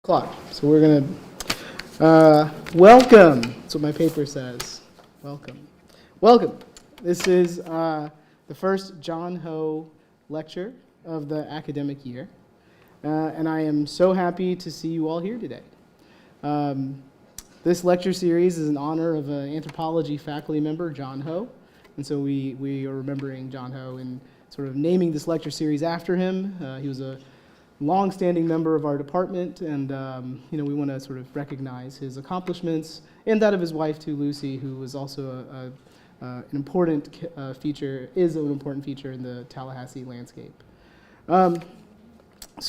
Clock. So we're going to welcome. That's what my paper says. Welcome. Welcome. This is the first John Ho lecture of the academic year. And I am so happy to see you all here today. This lecture series is in honor of an anthropology faculty member, John Ho. And so we are remembering John Ho and sort of naming this lecture series after him. He was a long-standing member of our department, and we want to sort of recognize his accomplishments and that of his wife too, Lucy, who was also an important feature in the Tallahassee landscape. And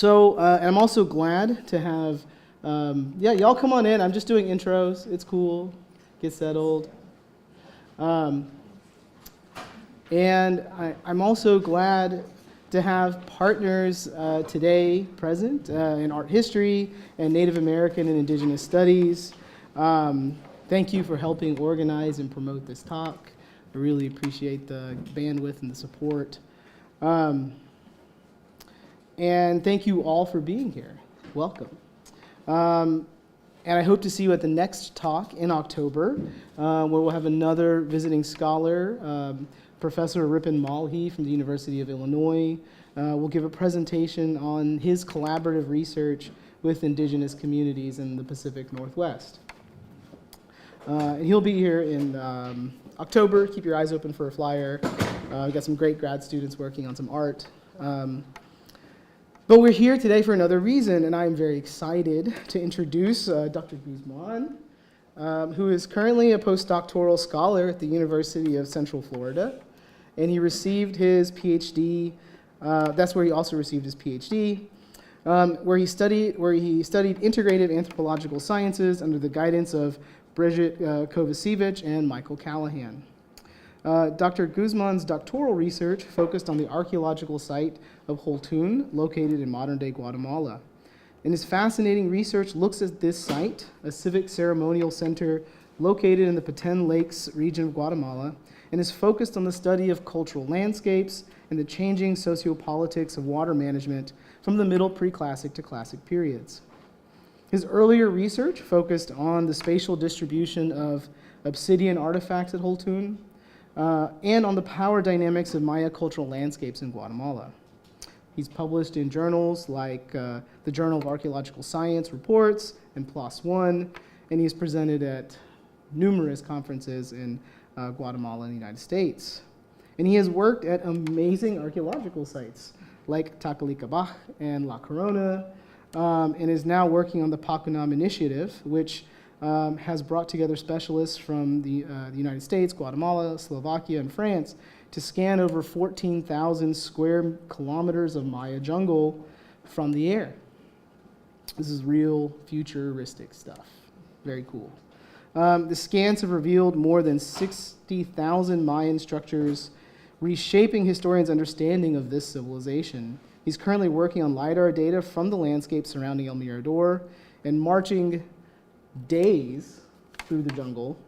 I'm also glad to have, y'all come on in. I'm just doing intros. It's cool. Get settled. And I'm also glad to have partners today present in art history and Native American and Indigenous studies. Thank you for helping organize and promote this talk. I really appreciate the bandwidth and the support. And thank you all for being here. Welcome. And I hope to see you at the next talk in October, where we'll have another visiting scholar, Professor Ripon Malhi from the University of Illinois will give a presentation on his collaborative research with indigenous communities in the Pacific Northwest. And he'll be here in October. Keep your eyes open for a flyer. We've got some great grad students working on some art. But we're here today for another reason, and I'm very excited to introduce Dr. Guzman, who is currently a postdoctoral scholar at the University of Central Florida. And he received his PhD, that's where he also received his PhD, where he studied integrative anthropological sciences under the guidance of Bridget Kovacevic and Michael Callahan. Dr. Guzman's doctoral research focused on the archaeological site of Holtun, located in modern-day Guatemala. And his fascinating research looks at this site, a civic ceremonial center located in the Petén Lakes region of Guatemala, and is focused on the study of cultural landscapes and the changing sociopolitics of water management from the Middle Preclassic to Classic periods. His earlier research focused on the spatial distribution of obsidian artifacts at Holtun and on the power dynamics of Maya cultural landscapes in Guatemala. He's published in journals like the Journal of Archaeological Science Reports and PLOS One, and he's presented at numerous conferences in Guatemala and the United States. And he has worked at amazing archaeological sites like Tacalicabaj and La Corona, and is now working on the Pacunam Initiative, which has brought together specialists from the United States, Guatemala, Slovakia, and France to scan over 14,000 square kilometers of Maya jungle from the air. This is real futuristic stuff. Very cool. The scans have revealed more than 60,000 Mayan structures, reshaping historians' understanding of this civilization. He's currently working on LiDAR data from the landscape surrounding El Mirador and marching days through the jungle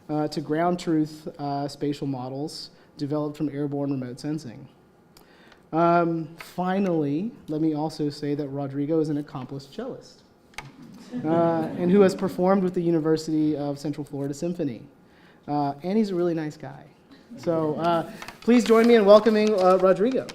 to ground truth spatial models developed from airborne remote sensing. Finally, let me also say that Rodrigo is an accomplished cellist. And who has performed with the University of Central Florida Symphony. And he's a really nice guy. So please join me in welcoming Rodrigo.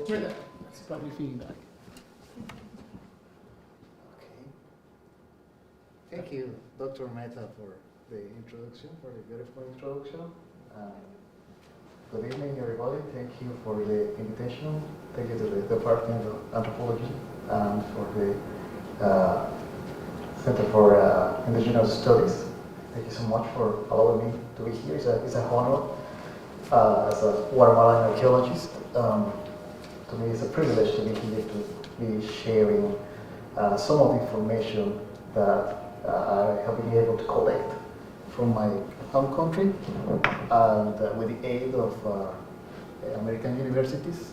That's probably feedback. Okay. Thank you, Dr. Mehta, for the introduction, for the beautiful introduction. Good evening, everybody. Thank you for the invitation. Thank you to the Department of Anthropology and for the Center for Indigenous Studies. Thank you so much for allowing me to be here. It's an honor as a Guatemalan archaeologist. To me, it's a privilege to be here to be sharing some of the information that I have been able to collect from my home country and with the aid of American universities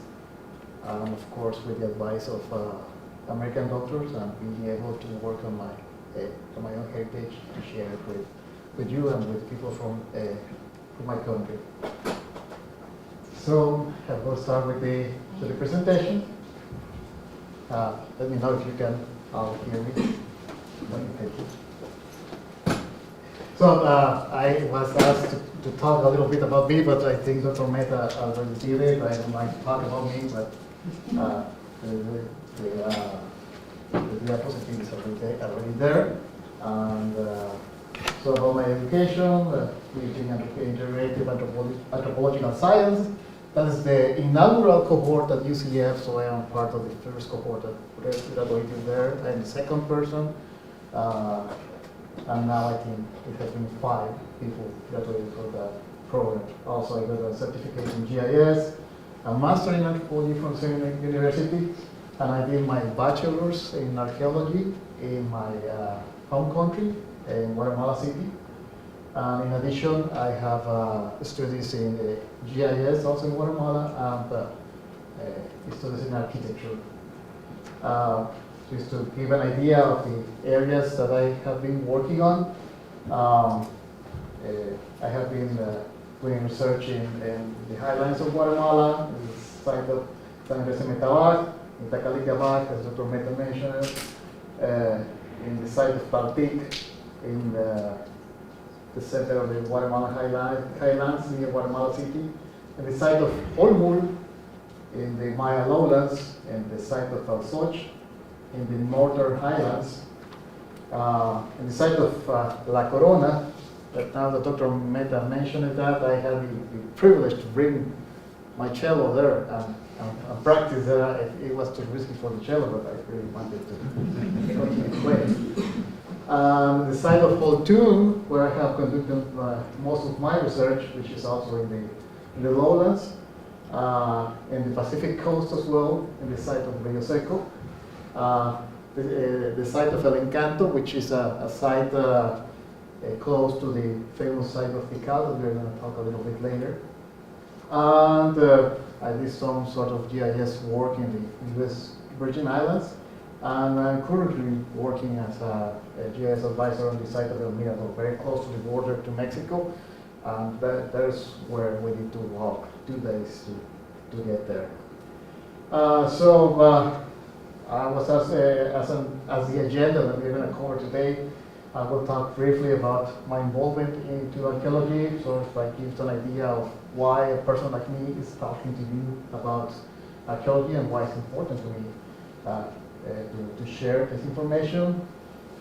and of course with the advice of American doctors and being able to work on my own heritage to share it with with you and with people from my country. So I will start with the presentation. Let me know if you can all hear me. Thank you. So I was asked to talk a little bit about me, but I think Dr. Mehta already did it. I don't like to talk about me, but the diapositive is already there. And so about my education, PhD in integrative anthropological science. That is the inaugural cohort at UCF, so I am part of the first cohort that graduated there. I am the second person. And now I think it has been 5 people graduated for that program. Also, I got a certificate in GIS, a master in anthropology from Seminole University, and I did my bachelor's in archaeology in my home country, in Guatemala City. And in addition, I have studies in GIS, also in Guatemala, and studies in architecture. Just to give an idea of the areas that I have been working on. I have been doing research in the highlands of Guatemala, in the site of San Andres de Metabac, in Tacalicabac, as Dr. Mehta mentioned, in the site of Paltic, in the center of the Guatemala highlands near Guatemala City, in the site of Holtun, in the Maya lowlands, and the site of El Soch, in the northern highlands, in the site of La Corona, that now that Dr. Mehta mentioned that, I had the privilege to bring my cello there and practice there. It was too risky for the cello, but I really wanted to continue playing. The site of Holtun, where I have conducted most of my research, which is also in the lowlands, in the Pacific coast as well, in the site of Rio Seco. The site of El Encanto, which is a site close to the famous site of Tikal, that we're going to talk a little bit later. And I did some sort of GIS work in the US Virgin Islands, and I'm currently working as a GIS advisor on the site of El Mirador, very close to the border to Mexico, and there's where we need to walk 2 days to get there. I was as the agenda that we're going to cover today. I will talk briefly about my involvement into archaeology, so if I give an idea of why a person like me is talking to you about archaeology and why it's important to me to share this information.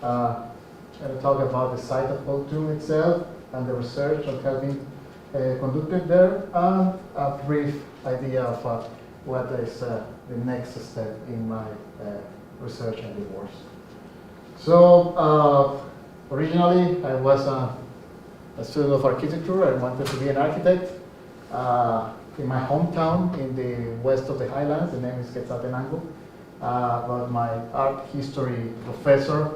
And talk about the site of Holtun itself and the research that has been conducted there, and a brief idea of what is the next step in my research endeavors. So originally I was a student of architecture. I wanted to be an architect in my hometown in the west of the highlands. The name is Quetzaltenango. But my art history professor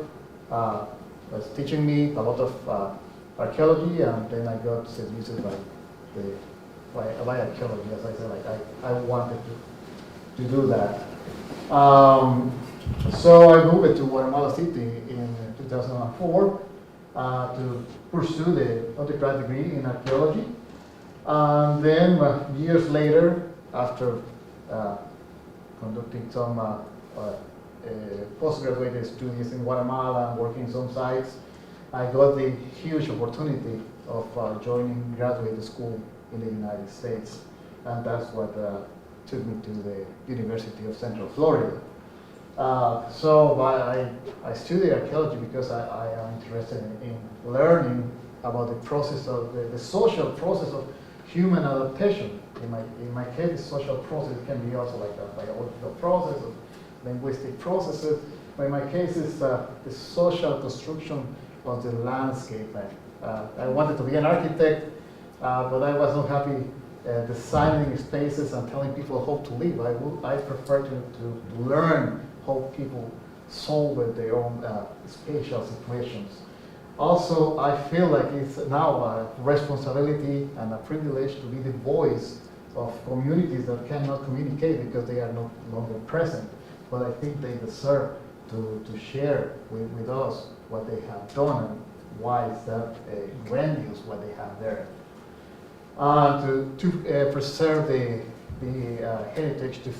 was teaching me a lot of archaeology, and then I got seduced by archaeology. As I said, I wanted to do that. So I moved to Guatemala City in 2004 to pursue the undergrad degree in archaeology. And then years later, after conducting some postgraduate studies in Guatemala and working some sites, I got the huge opportunity of joining graduate school in the United States. And that's what took me to the University of Central Florida. So I study archaeology because I am interested in learning about the process of the social process of human adaptation. In my case, the social process can be also like a biological process, of linguistic processes. But in my case, it's the social construction of the landscape. I wanted to be an architect, but I was not happy designing spaces and telling people how to live. I prefer to learn how people solve their own spatial situations. Also, I feel like it's now a responsibility and a privilege to be the voice of communities that cannot communicate because they are no longer present. But I think they deserve to share with us what they have done why is that grandiose what they have there. To preserve the heritage to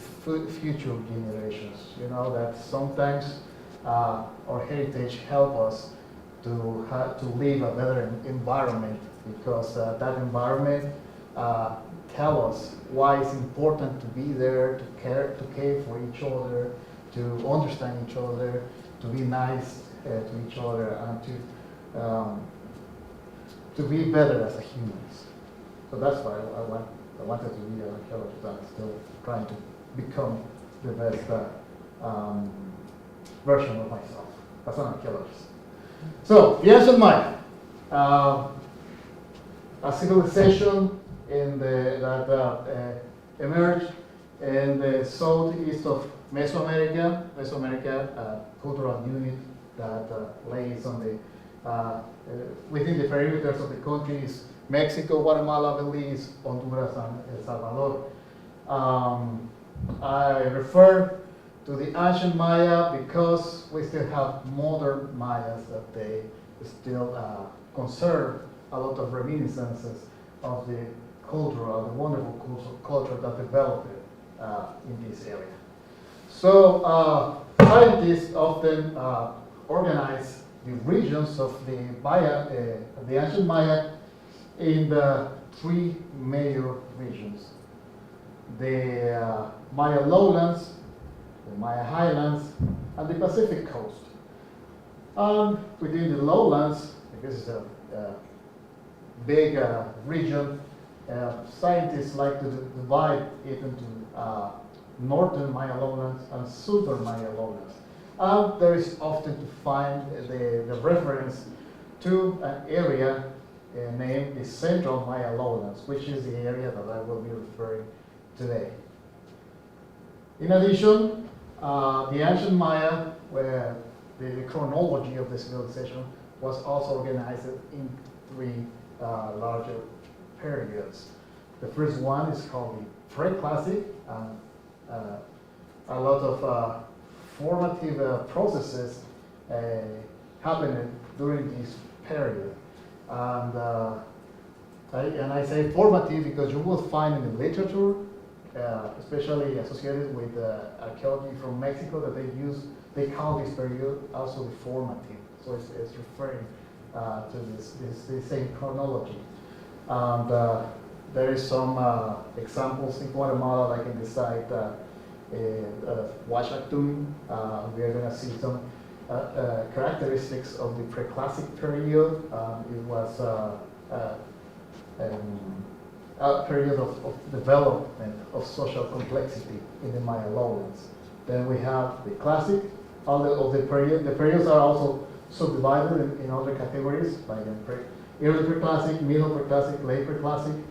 future generations. You know that sometimes our heritage help us to live a better environment, because that environment tell us why it's important to be there, to care for each other, to understand each other, to be nice to each other, and to be better as a humans. So that's why I wanted to be an archaeologist. I'm still trying to become the best version of myself as an archaeologist. So, the ancient Maya, a civilization that emerged in the southeast of Mesoamerica. Mesoamerica, a cultural unit that lays on the within the perimeters of the countries Mexico, Guatemala, Belize, Honduras, and El Salvador. I refer to the ancient Maya because we still have modern Mayas that they still conserve a lot of reminiscences of the culture, of the wonderful culture that developed in this area. So scientists often organize the regions of the Maya, the ancient Maya, in the three major regions: the Maya lowlands, the Maya highlands, and the Pacific coast. And within the lowlands, because it's a big region, scientists like to divide it into northern Maya lowlands and southern Maya lowlands. And there is often to find the reference to an area named the Central Maya lowlands, which is the area that I will be referring today. In addition, the ancient Maya, where the chronology of the civilization was also organized in three larger periods. The first one is called the Preclassic, and a lot of formative processes happened during this period. And I say formative because you will find in the literature, especially associated with archaeology from Mexico, that they call this period also the formative. So it's referring to this same chronology. And there is some examples in Guatemala, like in the site Huachactun. We are going to see some characteristics of the Preclassic period. It was a period of development of social complexity in the Maya lowlands. Then we have the Classic, of the period. The periods are also subdivided in other categories, like early Preclassic, middle Preclassic, late Preclassic.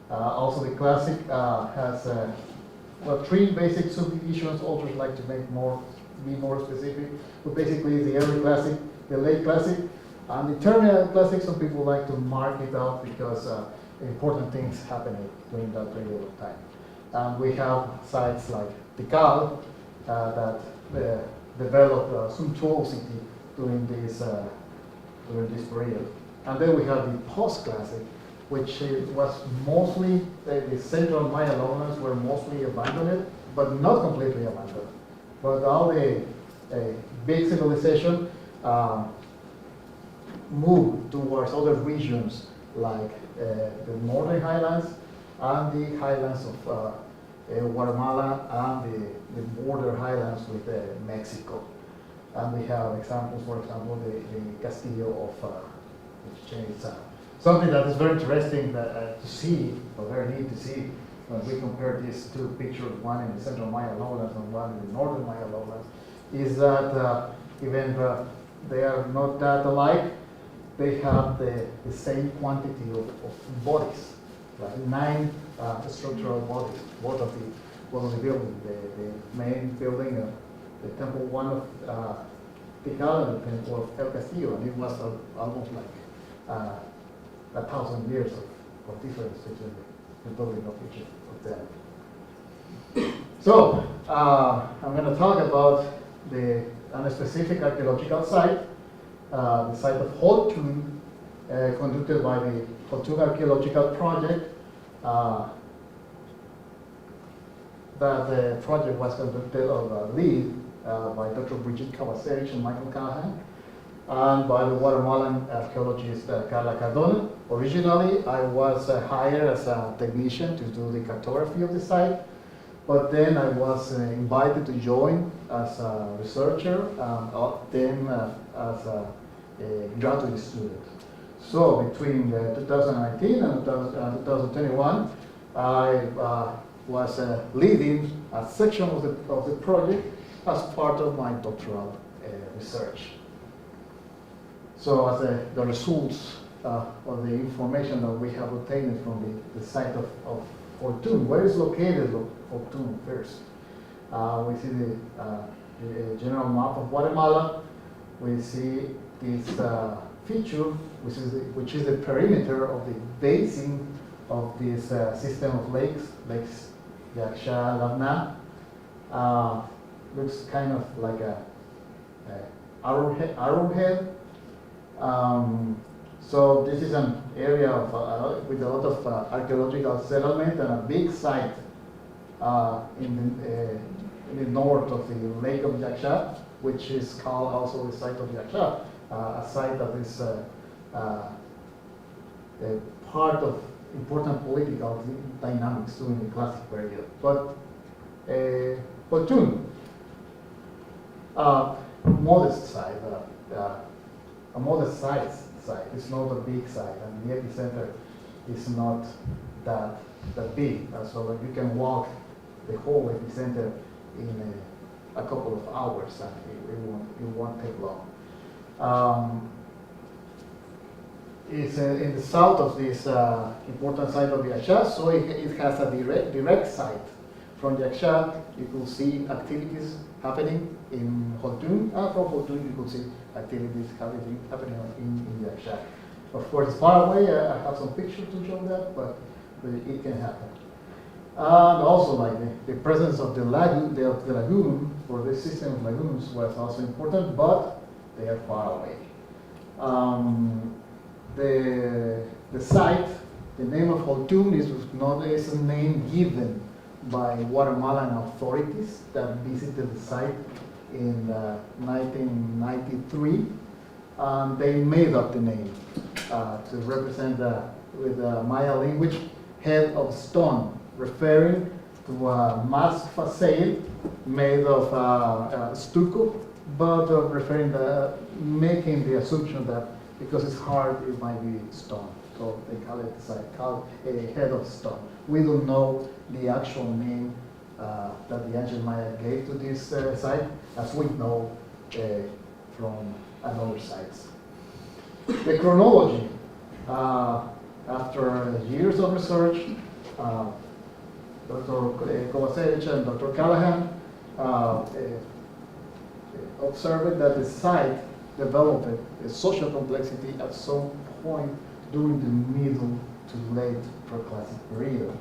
Also the Classic has three basic subdivisions. Authors like to be more specific, but basically the early Classic, the late Classic, and the terminal Classic. Some people like to mark it out because important things happening during that period of time. And we have sites like Tikal that developed sumptuosity during this period. And then we have the post-Classic, which was mostly, the central Maya lowlands were mostly abandoned, but not completely abandoned. But all the big civilization moved towards other regions, like the northern highlands and the highlands of Guatemala and the border highlands with Mexico. And we have examples, for example, the Castillo of Chichen Itza. Something that is very interesting to see, or very neat to see, when we compare these two pictures, one in the central Maya lowlands and one in the northern Maya lowlands, is that even they are not that alike, they have the same quantity of bodies, like 9 structural bodies, both of the building, the main building, the temple one of Tikal and the temple of El Castillo, and it was almost like 1,000 years of difference between the building of each of them. So I'm going to talk about a specific archaeological site, the site of Holtun conducted by the Holtun Archaeological Project. That the project was conducted on lead by Dr. Bridget Kawasevich and Michael Callahan, and by the Guatemalan archaeologist Carla Cardona. Originally, I was hired as a technician to do the cartography of the site, but then I was invited to join as a researcher, then as a graduate student. So between 2019 and 2021, I was leading a section of the project as part of my doctoral research. So as the results of the information that we have obtained from the site of Holtun, where is located Holtun first? We see the general map of Guatemala. We see this feature, which is the perimeter of the basin of this system of lakes Yaksha, Labna. Looks kind of like a arrowhead. So this is an area of, with a lot of archaeological settlement and a big site in the north of the Lake of Yaksha, which is called also the site of Yaksha, a site that is a part of important political dynamics during the classic period. But Holtun, modest site, a modest size site. It's not a big site, and the epicenter is not that big. So you can walk the whole epicenter in a couple of hours, and it won't take long. It's in the south of this important site of Yaksha, so it has a direct site. From Yaksha, you could see activities happening in Holtun, and from Holtun you could see activities happening in Yaksha. Of course, it's far away. I have some pictures to show that, but it can happen. And also, like the presence of the lagoon for this system of lagoons was also important, but they are far away. The site, the name of Holtun is a name given by Guatemalan authorities that visited the site in 1993. They made up the name to represent with the Maya language, head of stone, referring to a masked facade made of stucco, but making the assumption that because it's hard, it might be stone. So they call it the site, called a head of stone. We don't know the actual name that the ancient Maya gave to this site, as we know from other sites. The chronology, after years of research, Dr. Kovacevic and Dr. Callahan observed that the site developed a social complexity at some point during the middle to late preclassic period.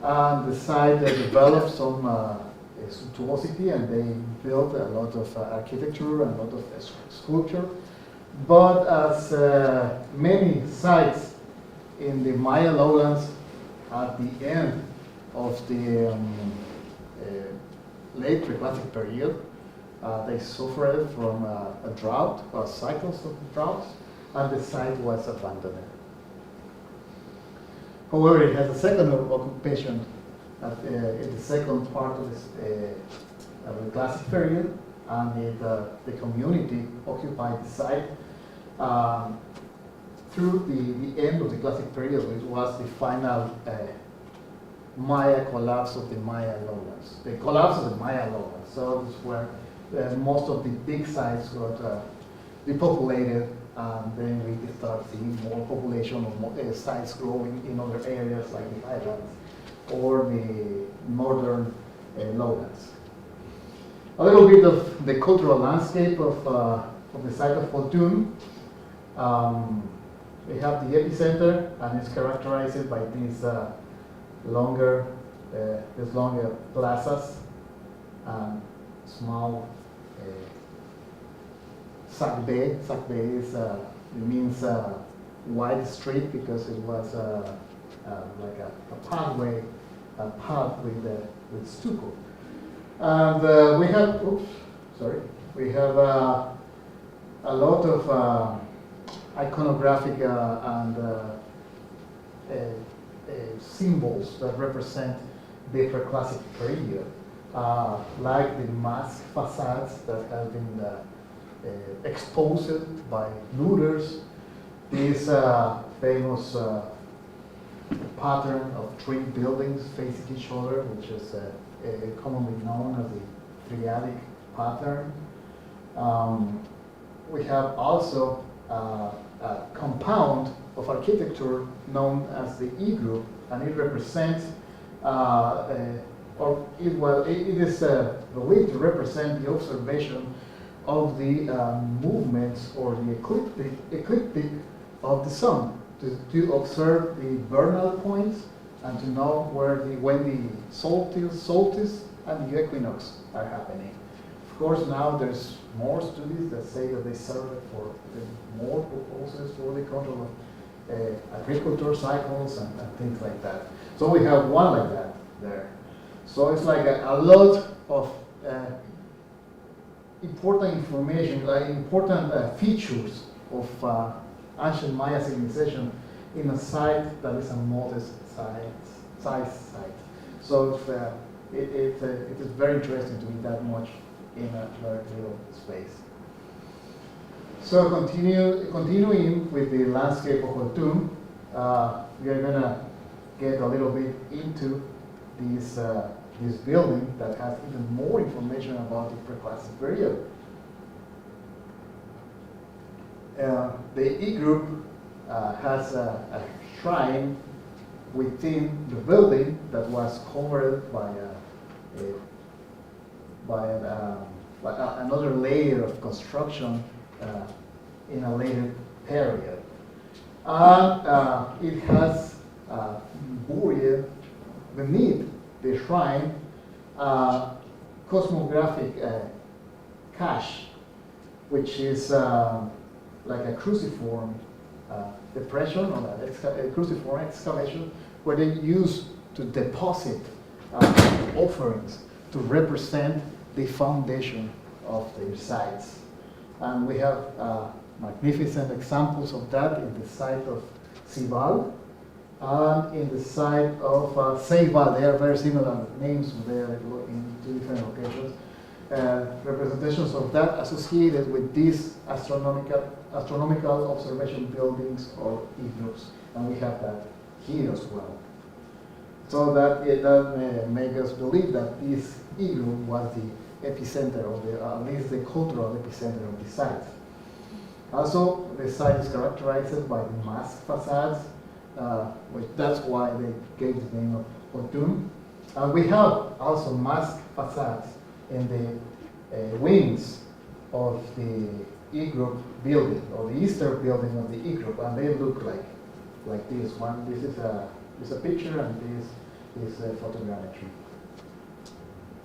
And the site developed some suntuosity, and they built a lot of architecture and a lot of sculpture. But as many sites in the Maya lowlands at the end of the late preclassic period, they suffered from a drought, cycles of droughts, and the site was abandoned. However, it has a second occupation in the second part of the classic period, and the community occupied the site through the end of the classic period. It was the final Maya collapse of the Maya lowlands. The collapse of the Maya lowlands. So this is where most of the big sites got depopulated, and then we start seeing more population of more, sites growing in other areas like the highlands or the northern lowlands. A little bit of the cultural landscape of the site of Holtun. We have the epicenter, and it's characterized by these longer plazas and small Sakbe. Sakbe is means wide street because it was like a pathway, a path with stucco. And we have, we have a lot of iconographic and symbols that represent the preclassic period, like the mask facades that have been exposed by looters, this famous pattern of three buildings facing each other, which is commonly known as the triadic pattern. We have also a compound of architecture known as the E group, and it represents, it is believed to represent the observation of the movements or the ecliptic of the sun, to observe the vernal points and to know when the solstice and the equinox are happening. Of course, now there's more studies that say that they serve for more purposes for the control of agriculture cycles and things like that. So we have one like that there. So it's like a lot of important information, important features of ancient Maya civilization in a site that is a modest size site. So it is very interesting to be that much in a very little space. So continuing with the landscape of Holtun, we are gonna get a little bit into this building that has even more information about the preclassic period. The E group has a shrine within the building that was covered by another layer of construction in a later period. And it has buried beneath the shrine cosmographic cache, which is like a cruciform depression or a cruciform excavation where they used to deposit offerings to represent the foundation of their sites. And we have magnificent examples of that in the site of Cibal and in the site of Ceibal. They are very similar names there in two different locations. Representations of that associated with these astronomical observation buildings or igloos, and we have that here as well. So that makes us believe that this igloo was the epicenter, or at least the cultural epicenter of the site. Also, the site is characterized by the mask facades, which that's why they gave the name of Holtun. And we have also mask facades in the wings of the E group building, or the eastern building of the E group, and they look like this one. This is a picture, and this is photogrammetry.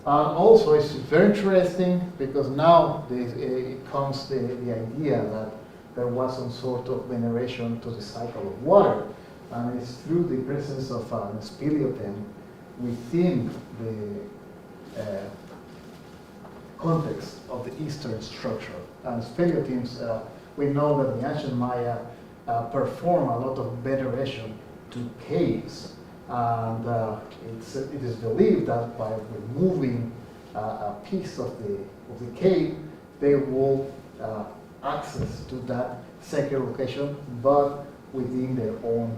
Also, it's very interesting because now it comes the idea that there was some sort of veneration to the cycle of water, and it's through the presence of an speleothem within the context of the eastern structure. And speleothems, we know that the ancient Maya perform a lot of veneration to caves, and it is believed that by removing a piece of the cave, they will access to that sacred location, but within their own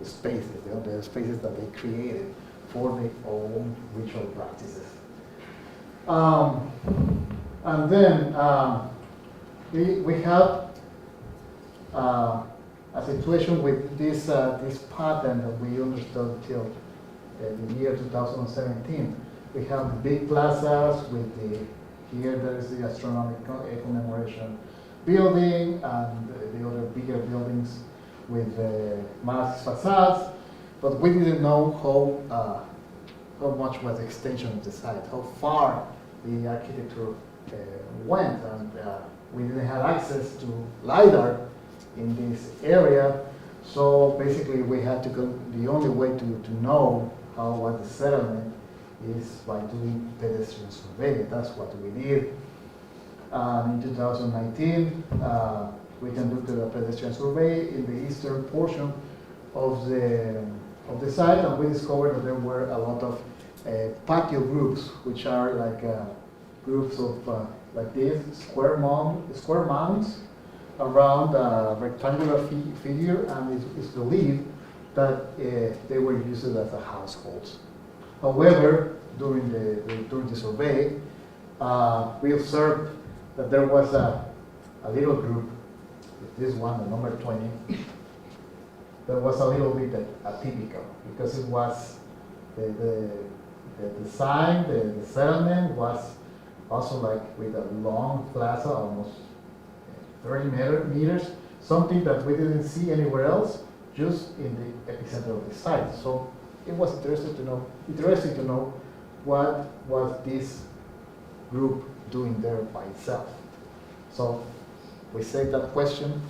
spaces, the spaces that they created for their own ritual practices. And then we have a situation with this pattern that we understood till the year 2017. We have the big plazas with here there is the astronomical commemoration building and the other bigger buildings with masked facades, but we didn't know how much was the extension of the site, how far the architecture went, and we didn't have access to LiDAR in this area. So basically, we had to go. The only way to know how what the settlement is by doing pedestrian survey. That's what we did. In 2019, we conducted a pedestrian survey in the eastern portion of the site, and we discovered that there were a lot of patio groups, which are like groups of like this square mounds around a rectangular figure, and it's believed that they were used as a households. However, during the survey, we observed that there was a little group, this one, the number 20, that was a little bit atypical because it was the design, the settlement was also like with a long plaza, almost 30 meters, something that we didn't see anywhere else, just in the epicenter of the site. So it was interesting to know what was this group doing there by itself. So we saved that question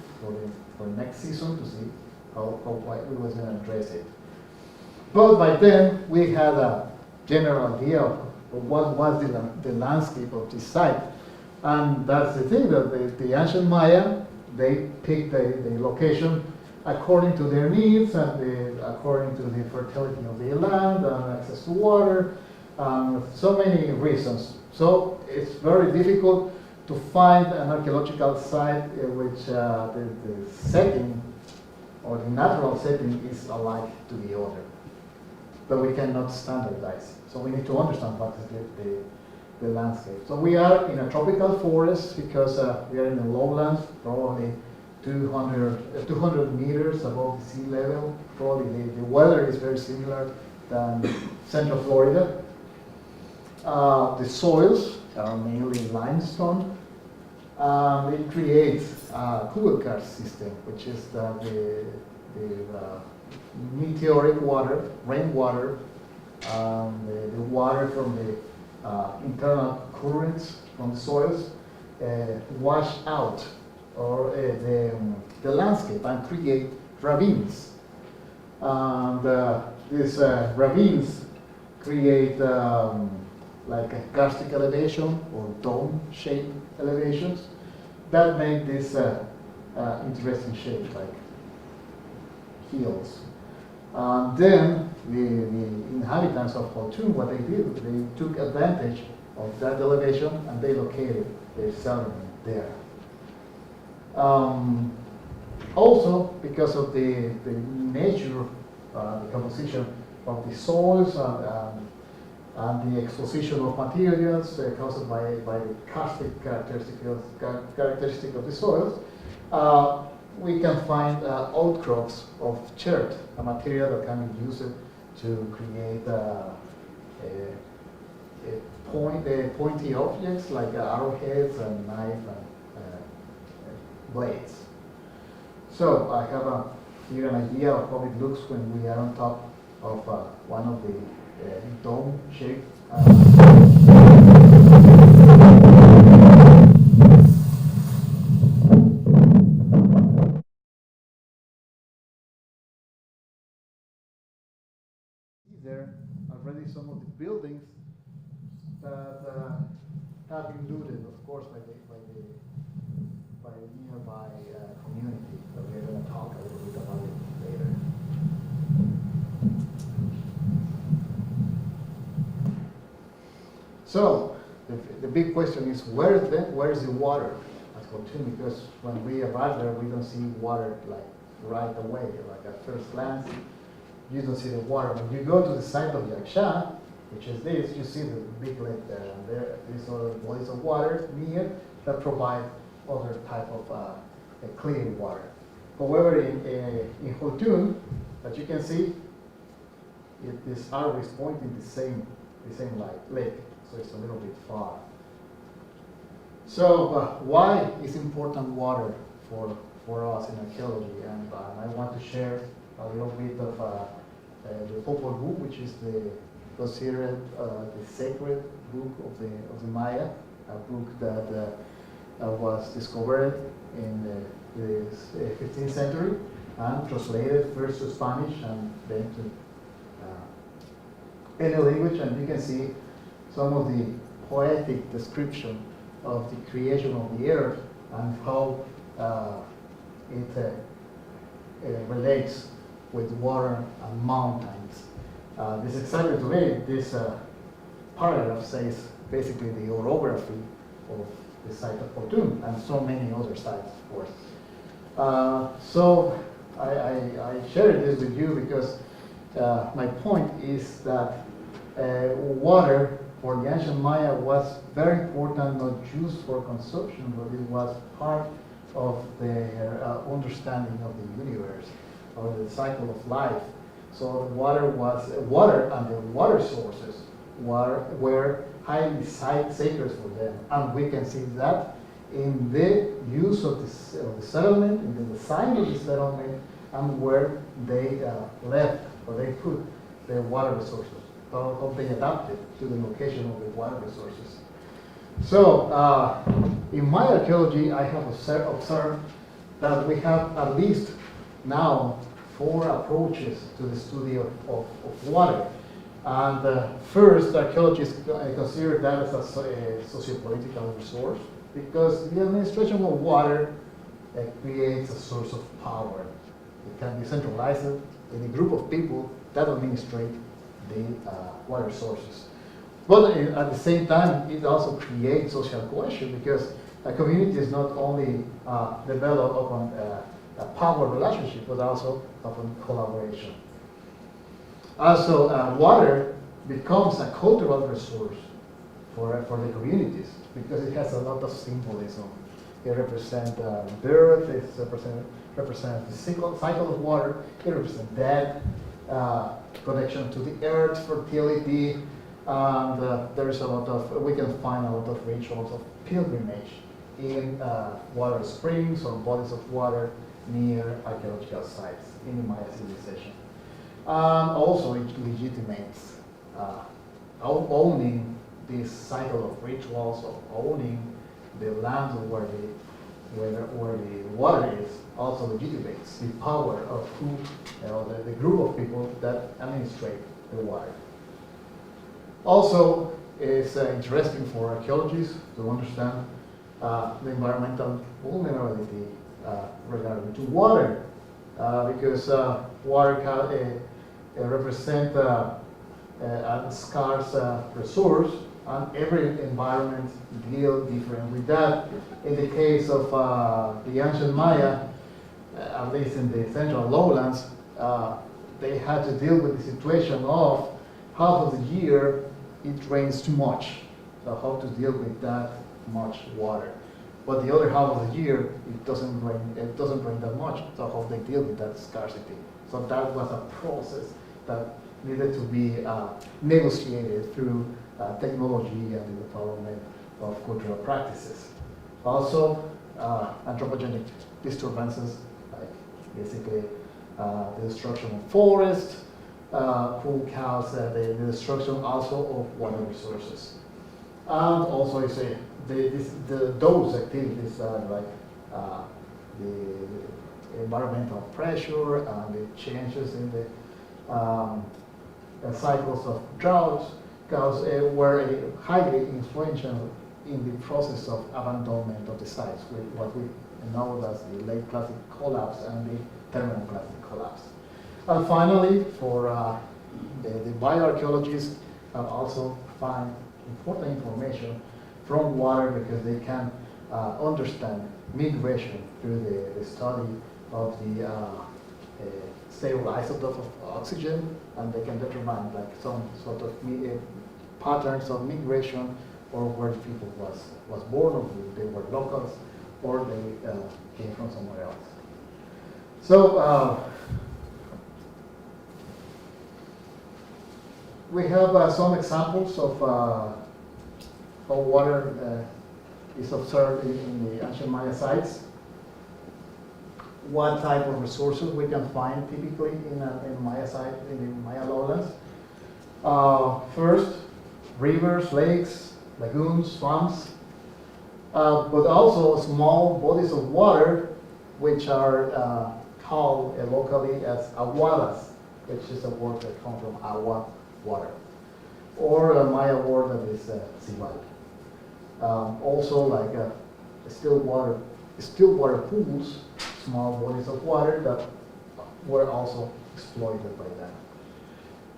for next season to see how we was going to address it. But by then we had a general idea of what was the landscape of this site. And that's the thing, that the ancient Maya, they picked the location according to their needs and according to the fertility of the land and access to water, so many reasons. So it's very difficult to find an archaeological site in which the setting or the natural setting is alike to the other. But we cannot standardize. So we need to understand what is the landscape. So we are in a tropical forest because we are in the lowlands, probably 200 meters above the sea level. Probably the weather is very similar than Central Florida. The soils are mainly limestone. It creates a Kugelkart system, which is the meteoric water, rainwater, the water from the internal currents from the soils wash out or the landscape and create ravines. And these ravines create like a karstic elevation or dome-shaped elevations that make this interesting shape, like hills. Then the inhabitants of Holtun, what they did, they took advantage of that elevation and they located their settlement there. Also, because of the nature, the composition of the soils and the exposition of materials caused by the karstic characteristic of the soils, we can find outcrops of chert, a material that can be used to create pointy objects like arrowheads and knife and blades. So I have here an idea of how it looks when we are on top of one of the dome-shaped there already some of the buildings that have been looted, of course, by the nearby community. But we're going to talk a little bit about it later. So the big question is, where is the water at Holtun? Because when we arrive there, we don't see water like right away, like at first glance. You don't see the water. When you go to the site of Yaksha, which is this, you see the big lake there, and there is other bodies of water near that provide other type of clean water. However, in Holtun, that you can see, this arrow is pointing the same lake, so it's a little bit far. So why is important water for us in archaeology? And I want to share a little bit of the Popol Vuh, which is considered the sacred book of the Maya, a book that was discovered in the 15th century and translated first to Spanish and then to any language, and you can see some of the poetic description of the creation of the earth and how it relates with water and mountains. This is exciting to me. This paragraph says basically the orography of the site of Holtun and so many other sites, of course. So I share this with you because my point is that water for the ancient Maya was very important, not just for consumption, but it was part of their understanding of the universe or the cycle of life. So water and the water sources were highly sacred for them, and we can see that in the use of the settlement, in the design of the settlement, and where they left or they put the water resources, how they adapted to the location of the water resources. So in my archaeology, I have observed that we have at least now 4 approaches to the study of water. And first, archaeologists consider that as a socio-political resource because the administration of water creates a source of power. It can be centralized in a group of people that administrate the water sources. But at the same time, it also creates social cohesion because a community is not only developed upon a power relationship, but also upon collaboration. Also, water becomes a cultural resource for the communities because it has a lot of symbolism. It represents birth, it represents the cycle of water, it represents death, connection to the earth, fertility, and there is we can find a lot of rituals of pilgrimage in water springs or bodies of water near archaeological sites in the Maya civilization. Also, it legitimates owning this cycle of rituals, of owning the land where the water is, also legitimates the power of the group of people that administrate the water. Also, it's interesting for archaeologists to understand the environmental vulnerability regarding to water, because water can represent a scarce resource, and every environment deals different with that. In the case of the ancient Maya, at least in the central lowlands, they had to deal with the situation of half of the year it rains too much, so how to deal with that much water. But the other half of the year it doesn't rain that much, so how they deal with that scarcity. So that was a process that needed to be negotiated through technology and the development of cultural practices. Also, anthropogenic disturbances, like basically the destruction of forests, could cause the destruction also of water resources. And also, you say, those activities like the environmental pressure and the changes in the cycles of droughts were highly influential in the process of abandonment of the sites, with what we know as the late classic collapse and the terminal classic collapse. And finally, for the bioarchaeologists also find important information from water because they can understand migration through the study of the stable isotope of oxygen, and they can determine like some sort of patterns of migration, or where people was born, or they were locals, or they came from somewhere else. So we have some examples of how water is observed in the ancient Maya sites. What type of resources we can find typically in Maya site, in the Maya lowlands. First, rivers, lakes, lagoons, swamps, but also small bodies of water which are called locally as aguadas, which is a word that comes from agua, water, or a Maya word that is sibal. Also, like still water pools, small bodies of water that were also exploited by them.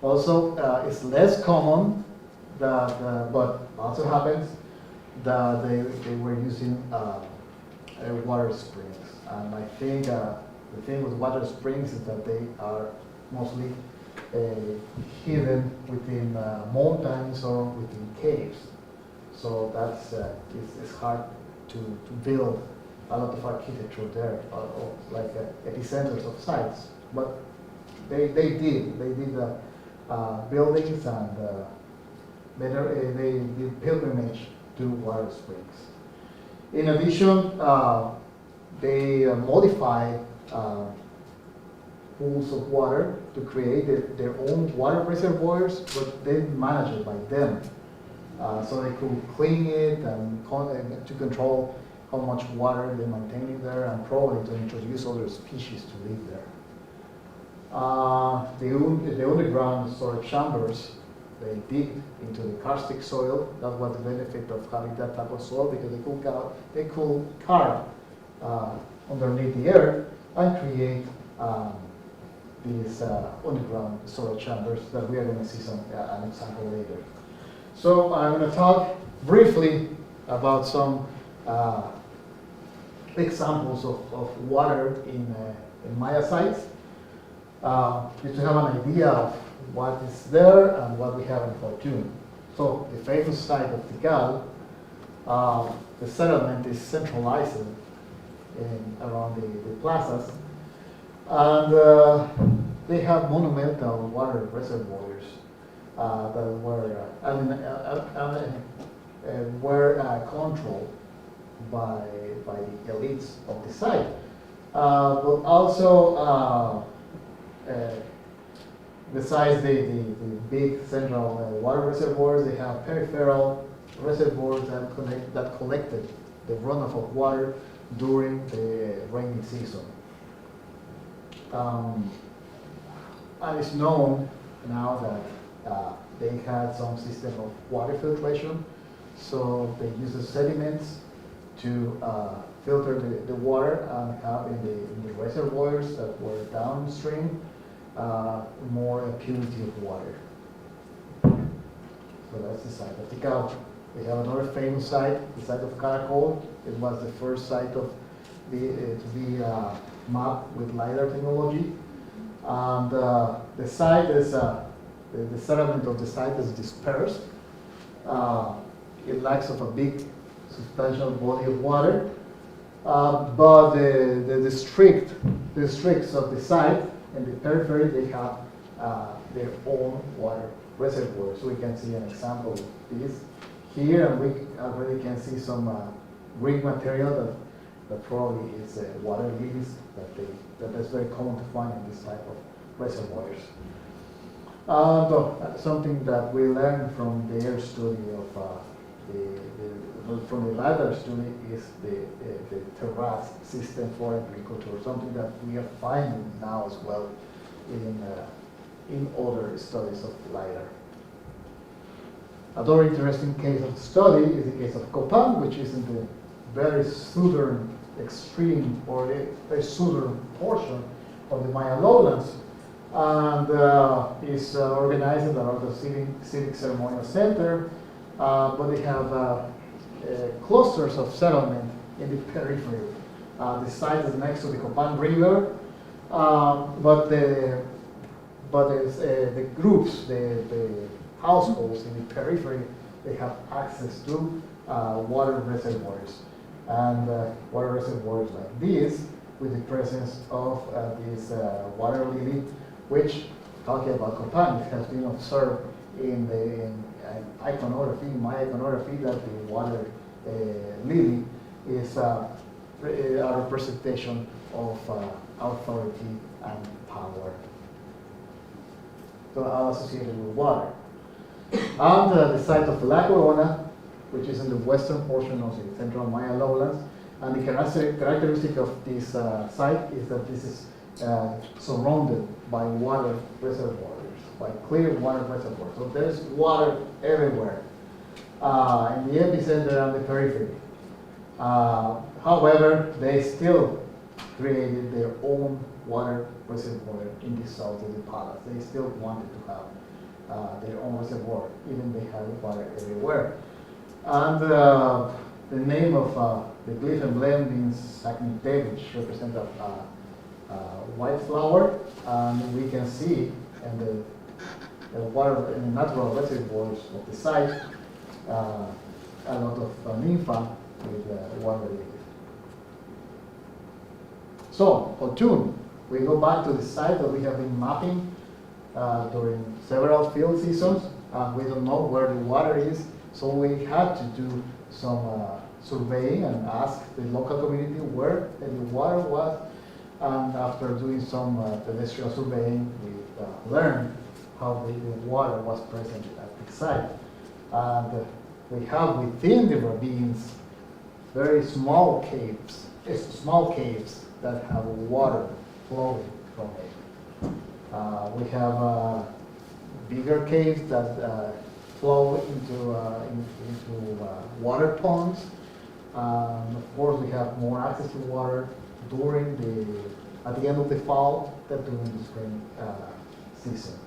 Also, it's less common that, but also happens that they were using water springs. And I think the thing with water springs is that they are mostly hidden within mountains or within caves. So that's it's hard to build a lot of architecture there, or like epicenters of sites. But they did buildings and they did pilgrimage to water springs. In addition, they modified pools of water to create their own water reservoirs, but they managed it by them. So they could clean it and to control how much water they maintain there, and probably to introduce other species to live there. The underground storage chambers, they dig into the karstic soil. That was the benefit of having that type of soil, because they could carve underneath the earth and create these underground storage chambers that we are going to see an example later. So I'm going to talk briefly about some examples of water in Maya sites, just to have an idea of what is there and what we have in Holtun. So the famous site of Tikal, the settlement is centralized around the plazas, and they have monumental water reservoirs that were controlled by the elites of the site. But also, besides the big central water reservoirs, they have peripheral reservoirs that collected the runoff of water during the rainy season. And it's known now that they had some system of water filtration, so they use the sediments to filter the water and have in the reservoirs that were downstream more purity of water. So that's the site of Tikal. We have another famous site, the site of Caracol. It was the first site to be mapped with LiDAR technology. And the site is, the settlement of the site is dispersed. It lacks of a big substantial body of water. But the districts of the site and the periphery, they have their own water reservoirs. So we can see an example of this here, and we already can see some green material that probably is water lilies that is very common to find in this type of reservoirs. Something that we learned from the air study of from the LiDAR study is the terrace system for agriculture, something that we are finding now as well in other studies of LiDAR. Another interesting case of study is the case of Copan, which is in the very southern extreme, or the very southern portion of the Maya lowlands, and is organized around the civic ceremonial center, but they have clusters of settlement in the periphery. The site is next to the Copan River, but the groups, the households in the periphery, they have access to water reservoirs. And water reservoirs like this, with the presence of this water lily, which, talking about Copan, it has been observed in iconography, Maya iconography, that the water lily is a representation of authority and power. So all associated with water. And the site of La Corona, which is in the western portion of the central Maya lowlands, And the characteristic of this site is that this is surrounded by water reservoirs, by clear water reservoirs. So there's water everywhere in the epicenter and the periphery. However, they still created their own water reservoir in the south of the palace. They still wanted to have their own reservoir, even they had water everywhere. And the name of the glyph emblem means Saknite, which represents a white flower, and we can see in the water, in the natural reservoirs of the site, a lot of nympha with water lilies. So, Holtun, we go back to the site that we have been mapping during several field seasons. We don't know where the water is, so we had to do some surveying and ask the local community where the water was. And after doing some terrestrial surveying, we learned how the water was present at the site. And we have within the ravines very small caves that have water flowing from it. We have bigger caves that flow into water ponds. Of course, we have more access to water at the end of the fall than during the spring season.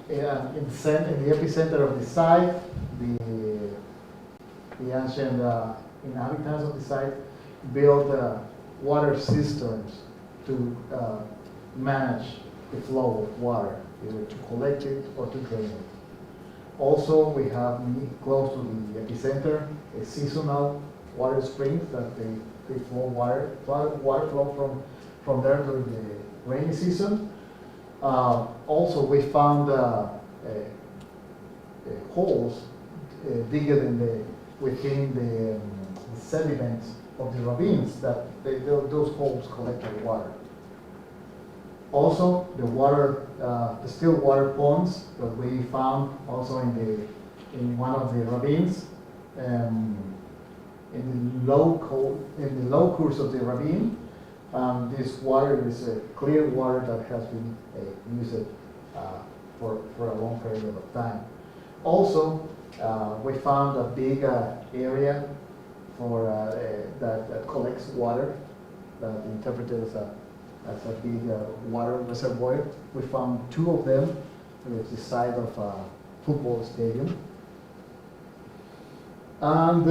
In the epicenter of the site, the ancient inhabitants of the site built water cisterns to manage the flow of water, either to collect it or to drain it. Also, we have close to the epicenter a seasonal water springs that they flow water flow from there during the rainy season. Also, we found holes bigger than within the sediments of the ravines that those holes collected water. Also, the still water ponds that we found also in one of the ravines, in the low course of the ravine. This water is clear water that has been used for a long period of time. Also, we found a big area that collects water, that interpreted as a big water reservoir. We found 2 of them at the side of a football stadium. And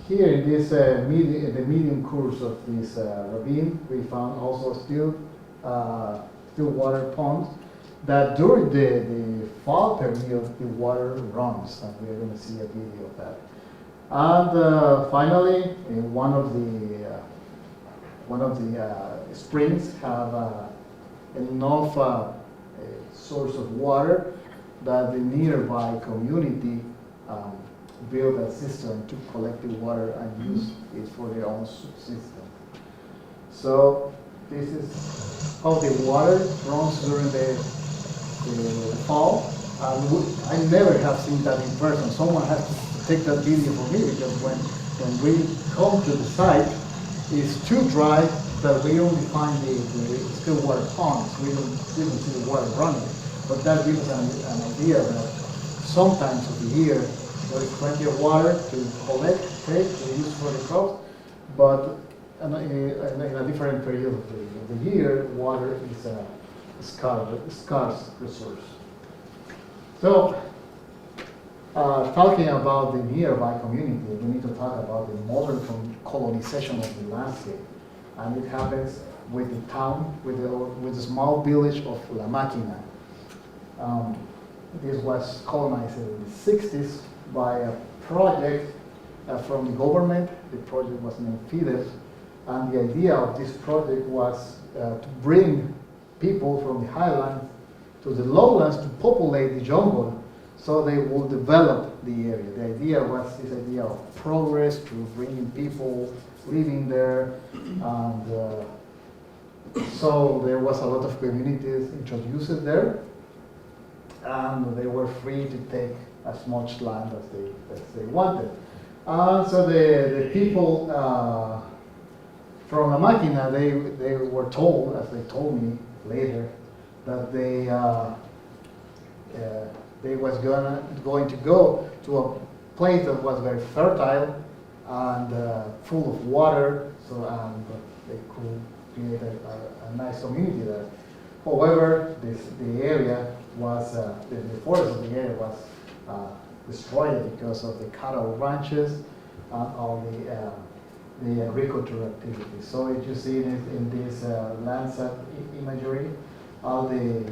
here in this the medium course of this ravine, we found also still water ponds that during the fall period the water runs, and we're going to see a video of that. And finally, one of the springs have enough source of water that the nearby community build a cistern to collect the water and use it for their own system. So this is how the water runs during the fall. I never have seen that in person. Someone has to take that video for me, because when we come to the site, it's too dry that we only find the still water ponds. We don't see the water running. But that gives us an idea that sometimes of the year there is plenty of water to collect, take, to use for the crops, but in a different period of the year, water is a scarce resource. So, talking about the nearby community, we need to talk about the modern colonization of the landscape, and it happens with the town, with the small village of La Máquina. This was colonized in the 60s by a project from the government. The project was named FIDES, and the idea of this project was to bring people from the highlands to the lowlands to populate the jungle, so they will develop the area. The idea was this idea of progress, to bringing people living there, and so there was a lot of communities introduced there, and they were free to take as much land as they wanted. So the people from La Máquina, they were told, as they told me later, that they was going to go to a place that was very fertile and full of water, so they could create a nice community there. However, the area was the forest of the area was destroyed because of the cattle ranches and all the agricultural activities. So if you see in this landscape imagery, all the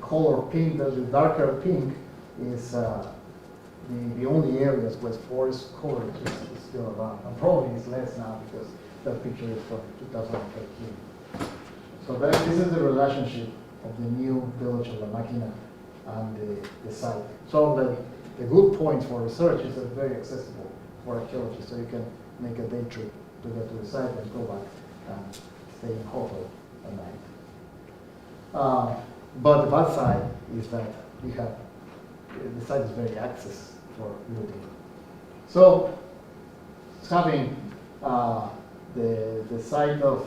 color pink, the darker pink, is the only areas where forest coverage is still around. And probably it's less now because that picture is from 2013. So this is the relationship of the new village of La Máquina and the site. So the good point for research is that it's very accessible for archaeologists, so you can make a day trip to get to the site and go back and stay in hotel at night. But the bad side is that we have, the site is very access for building. So having the site of,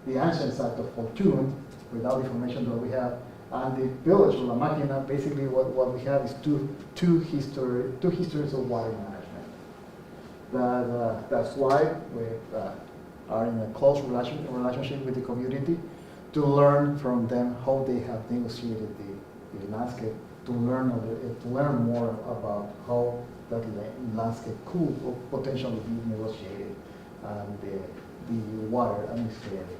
the ancient site of Holtun, without the information that we have, and the village of La Máquina, basically what we have is two histories of water management. That's why we are in a close relationship with the community, to learn from them how they have negotiated the landscape, to learn more about how that landscape could potentially be negotiated and the water administrated.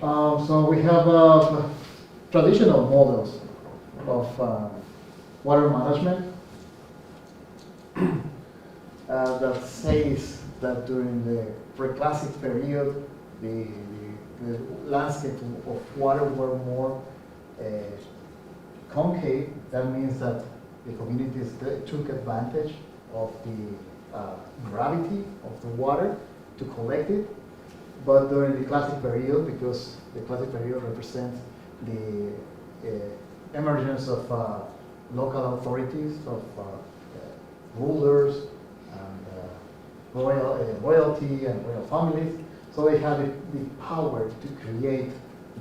So we have traditional models of water management that says that during the preclassic period, the landscape of water were more concave. That means that the communities took advantage of the gravity of the water to collect it. But during the classic period, because the classic period represents the emergence of local authorities, of rulers, and royalty and royal families, so they had the power to create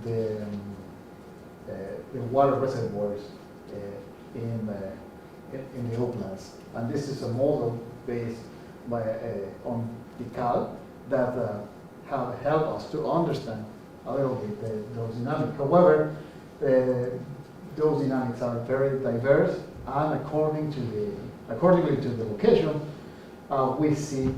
the water reservoirs in the uplands. And this is a model based on the CAL that have helped us to understand a little bit those dynamics. However, those dynamics are very diverse, and accordingly to the location, we see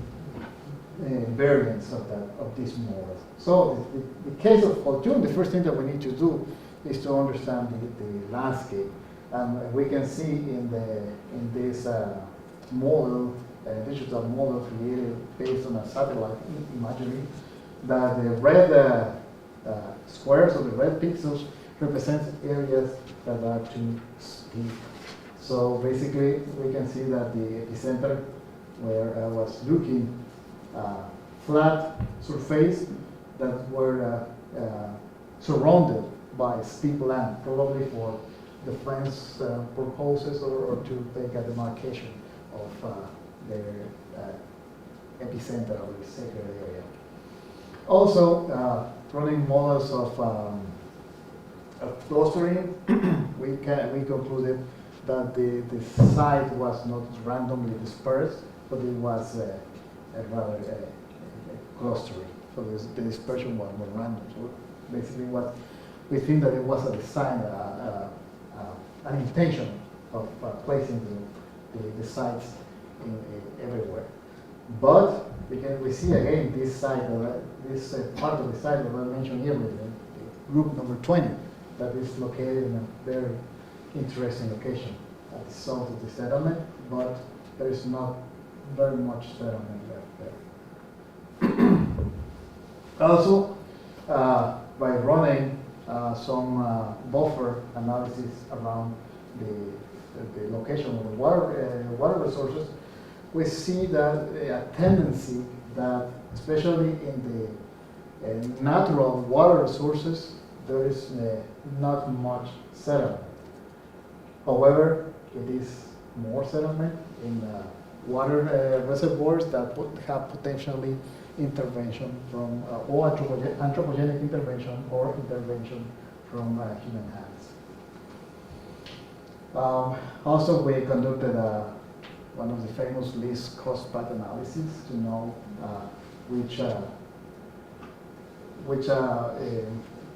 variants of these models. So the case of Holtun, the first thing that we need to do is to understand the landscape, and we can see in this model, digital model created based on a satellite imagery, that the red squares or the red pixels represent areas that are too steep. So basically, we can see that the epicenter, where I was looking, flat surface that were surrounded by steep land, probably for defense purposes or to take a demarcation of their epicenter or the sacred area. Also, running models of clustering, we concluded that the site was not randomly dispersed, but it was rather clustering. So the dispersion was more random. So basically, what we think that it was a design, an intention of placing the sites everywhere. But we see again this site, this part of the site that I mentioned here, with the group number 20, that is located in a very interesting location at the south of the settlement, but there is not very much settlement left there. Also, by running some buffer analysis around the location of the water resources, we see that a tendency that, especially in the natural water resources, there is not much settlement. However, it is more settlement in water reservoirs that would have potentially intervention from, or anthropogenic intervention or intervention from human hands. Also, we conducted one of the famous least cost path analysis to know which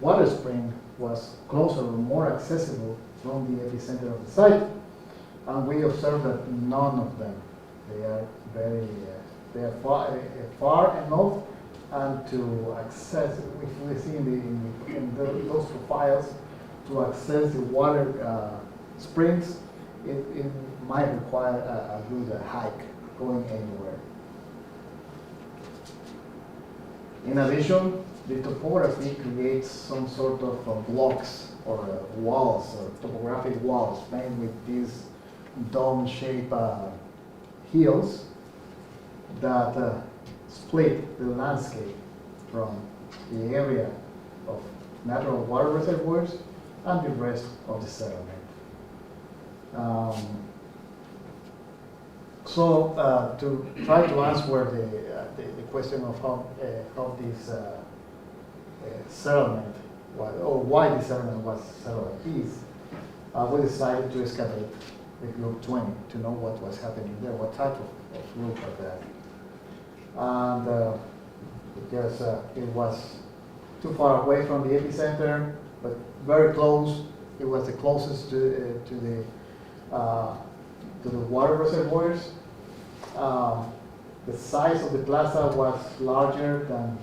water spring was closer or more accessible from the epicenter of the site. And we observed that none of them, they are very, they are far enough, and to access, if we see in those profiles, to access the water springs, it might require a good hike going anywhere. In addition, the topography creates some sort of blocks or walls or topographic walls made with these dome-shaped hills that split the landscape from the area of natural water reservoirs and the rest of the settlement. To try to answer the question of how this settlement, or why the settlement was settled like this, we decided to excavate the Group 20 to know what was happening there, what type of group was that. And because it was too far away from the epicenter, but very close, it was the closest to the water reservoirs. The size of the plaza was larger than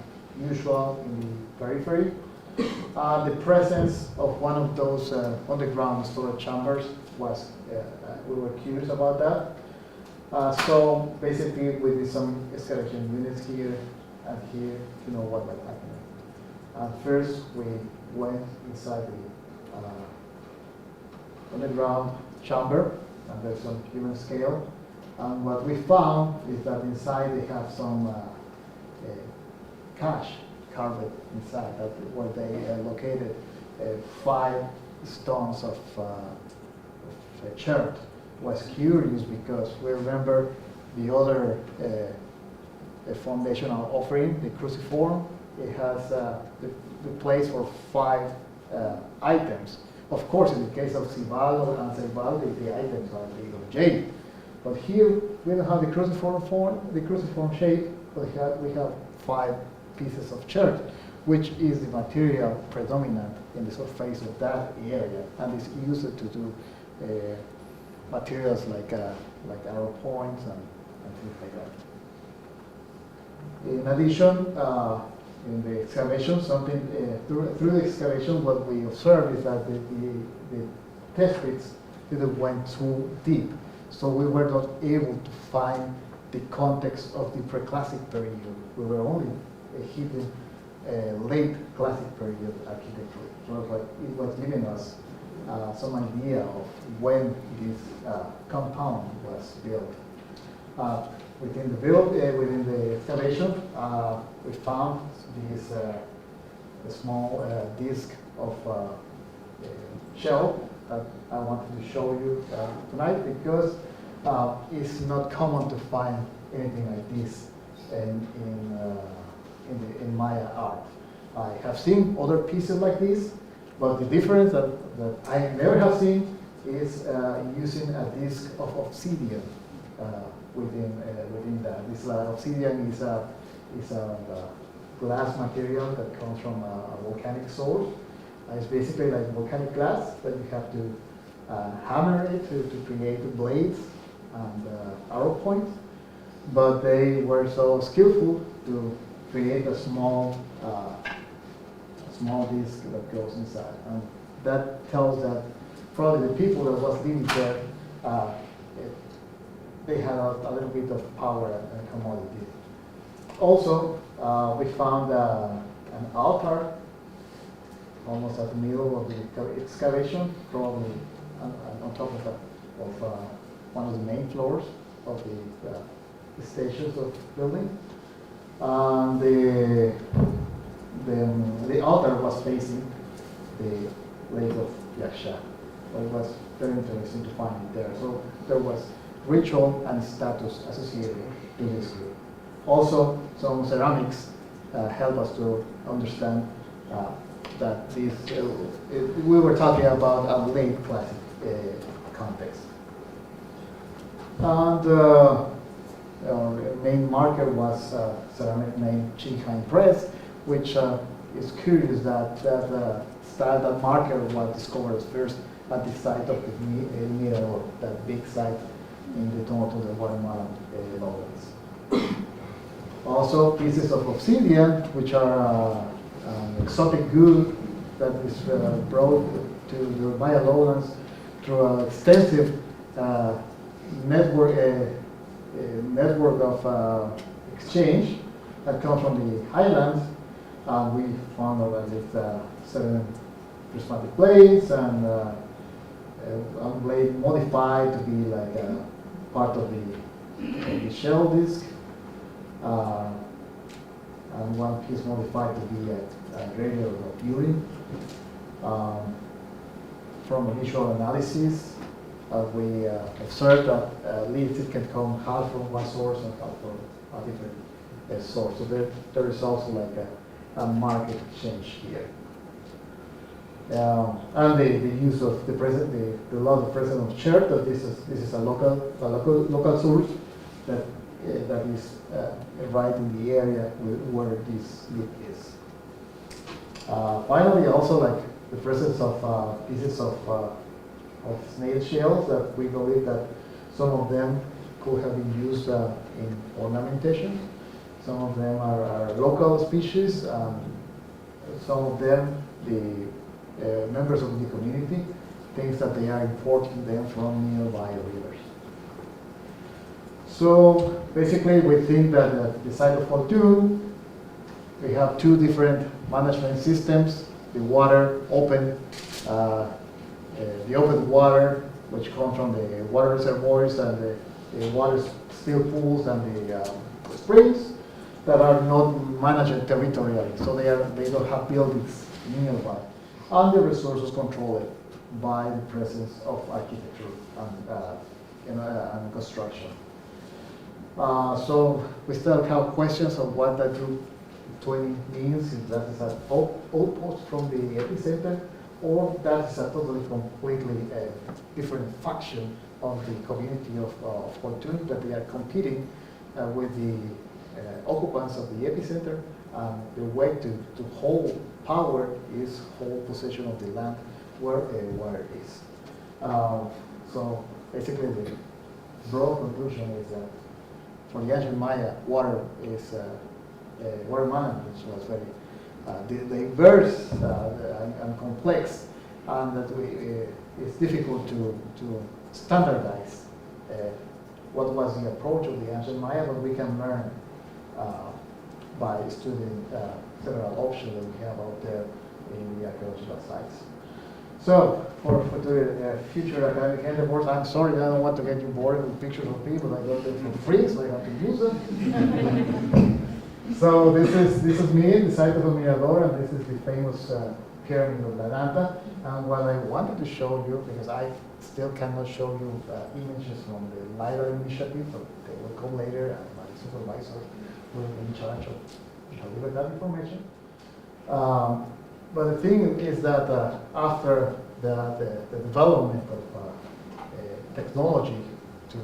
usual in the periphery. The presence of one of those underground storage chambers was, we were curious about that. So basically we did some excavation units here and here to know what was happening. First we went inside the underground chamber, and there's some human scale. And what we found is that inside they have some cache carved inside, that where they located 5 stones of chert. Was curious because we remember the other foundational offering, the cruciform. It has the place for 5 items. Of course, in the case of Cibalo and Ceibal, the items are made of jade. But here, we don't have the cruciform form, the cruciform shape, but we have 5 pieces of chert, which is the material predominant in the surface of that area, and is used to do materials like arrow points and things like that. In addition, in the excavation, through the excavation, what we observed is that the test pits didn't went too deep, so we were not able to find the context of the pre-classic period. We were only hitting late classic period architecture. So it was giving us some idea of when this compound was built. Within the excavation, we found this small disc of shell that I wanted to show you tonight, because it's not common to find anything like this in Maya art. I have seen other pieces like this, but the difference that I never have seen is using a disc of obsidian within that. This obsidian is a glass material that comes from a volcanic source. It's basically like volcanic glass that you have to hammer it to create the blades and arrow points. But they were so skillful to create a small disc that goes inside. And that tells that probably the people that was living there, they had a little bit of power and commodity. Also, we found an altar almost at the middle of the excavation, probably on top of one of the main floors of the stations of building. The altar was facing the lake of Yaksha. but it was very interesting to find it there. So there was ritual and status associated to this group. Also, some ceramics help us to understand that this, we were talking about a late classic context. And our main marker was ceramic named Qinghai Press, which is curious that that marker was discovered first at the site of the Mirador, that big site in the north of the Guatemalan lowlands. Also, pieces of obsidian, which are an exotic good that is brought to the Maya lowlands through an extensive network of exchange that comes from the highlands. We found that it's 7 prismatic blades and a blade modified to be like a part of the shell disc, and one piece modified to be a gradient of urine. From initial analysis, we observed that leads it can come half from one source and half from a different source. So there is also like a market change here. And the use of the lot of presence of chert, that this is a local source that is right in the area where this loop is. Finally, also like the presence of pieces of snail shells that we believe that some of them could have been used in ornamentation. Some of them are local species. Some of them, the members of the community think that they are importing them from nearby rivers. So basically, we think that the site of Holtun, we have 2 different management systems: the water open, the open water, which comes from the water reservoirs and the water still pools and the springs that are not managed territorially, so they don't have buildings nearby, and the resources controlled by the presence of architecture and construction. So we still have questions of what that group 20 means, if that is an outpost from the epicenter, or that is a totally completely different faction of the community of Holtun, that they are competing with the occupants of the epicenter. The way to hold power is hold possession of the land where water is. So basically the broad conclusion is that for the ancient Maya, water management was very diverse and complex, and that it's difficult to standardize what was the approach of the ancient Maya, but we can learn by studying several options that we have out there in the archaeological sites. So, for the future academic endeavors, I'm sorry, I don't want to get you bored with pictures of people. I got them for free, so I have to use them. So this is me, the site of the Mirador, and this is the famous pyramid of La Danta. And what I wanted to show you, because I still cannot show you images from the LiDAR initiative, but they will come later, and my supervisor will be in charge of delivering that information. But the thing is that after the development of technology to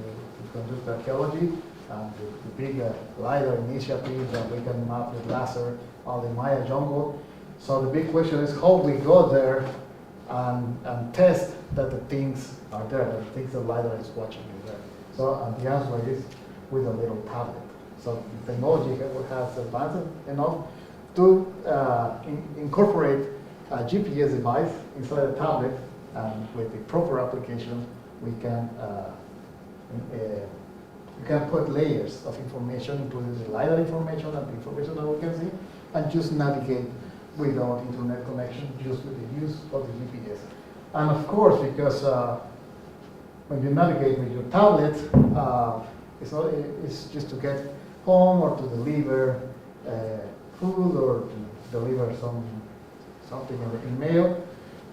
conduct archaeology, and the big LiDAR initiative that we can map with laser all the Maya jungle. So the big question is how we go there and test that the things are there, that the things that LiDAR is watching is there. So the answer is with a little tablet. So the technology has advanced enough to incorporate a GPS device inside a tablet, and with the proper application, we can you can put layers of information, including the LiDAR information and the information that we can see, and just navigate without internet connection, just with the use of the GPS. And of course, because when you navigate with your tablet, it's just to get home or to deliver food or to deliver something in mail,